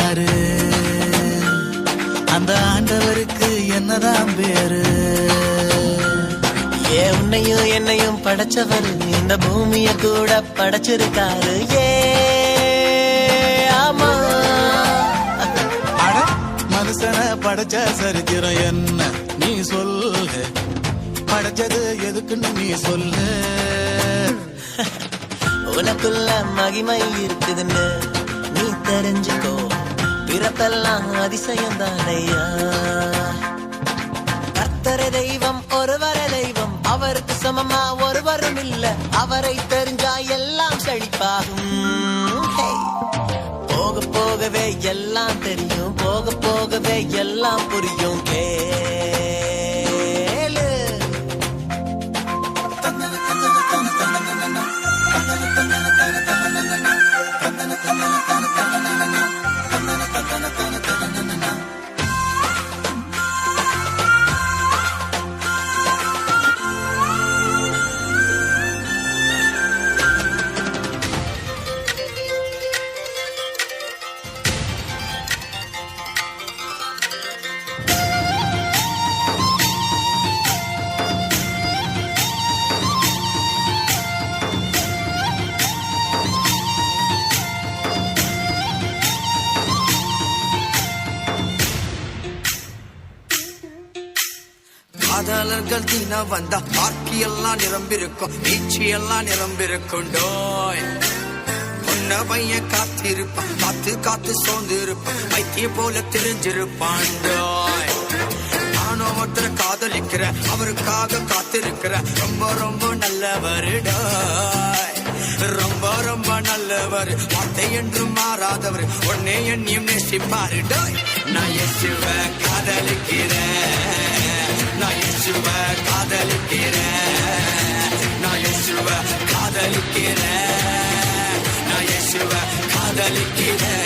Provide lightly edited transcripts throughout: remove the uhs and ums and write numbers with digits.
யாரு? அந்த ஆண்டவருக்கு என்னதான் பேரு? உன்னையும் என்னையும் படைச்சவர் இந்த பூமிய கூட படைச்சிருக்காரு. ஆமா, மனுஷனை படைச்ச சரித்திரம் என்ன நீ சொல்லு? படைச்சது எதுக்குன்னு நீ சொல்லு. உனக்குள்ள மகிமை இருக்குதுன்னு நீ தெரிஞ்சுக்கோ. பிறப்பெல்லாம் அதிசயம் தானையா. கர்த்தரே தெய்வம், ஒருவரே தெய்வம், அவருக்கு சமமா ஒருவரும் இல்ல. அவரை தெரிஞ்சா எல்லாம் செழிப்பாகும். போக போகவே எல்லாம் தெரியும், போக போகவே எல்லாம் புரியும். கேளு. காதலர்கள் தினம் வந்தா பார்க்கி எல்லாம் நிரம்பிருக்கும், நீச்சி எல்லாம் நிரம்பிருக்கும். பொன்ன பையன் காத்திருப்பான், காத்து காத்து சோர்ந்து இருப்பான், வைத்திய போல தெரிஞ்சிருப்பான். நானும் ஒருத்தர காதலிக்கிற, அவருக்காக காத்திருக்கிற, ரொம்ப ரொம்ப நல்லவர். ரொம்ப ரொம்ப நல்லவர், வார்த்தை என்றும் மாறாதவர், உன்னை என்னையும் நேசிப்பாரு. நான் இயேசுவ காதலிக்கிறேன், நான் இயேசுவ காதலிக்கிறேன், நான் இயேசுவ காதலிக்கிறேன், நான் இயேசுவ காதலிக்கிறேன்.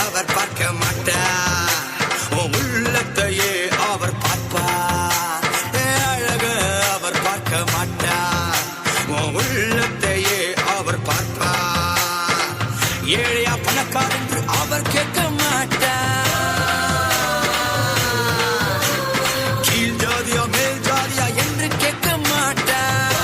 அவர் பார்க்க மாட்டார், உள்ளத்தையே அவர் பார்ப்பார். அழக அவர் பார்க்க மாட்டார், உள்ளத்தையே அவர் பார்ப்பார். ஏழையா பணக்கார் என்று அவர் கேட்க மாட்டார், கீழ் ஜாதியா மேல் ஜாதியா என்று கேட்க மாட்டார்.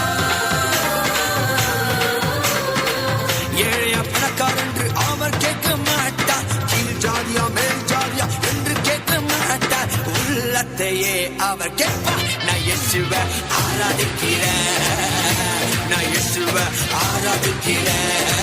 ஏழையா பணக்கார் என்று அவர் கேட்க மாட்டார், கீழ் ஜாதியா மேல் ஜாதியா என்று கேட்க மாட்டார். உள்ளத்தையே அவர் கேட்பார். நான் இயேசுவை ஆராதிக்கிறேன், நான் இயேசுவை ஆராதிக்கிறேன்,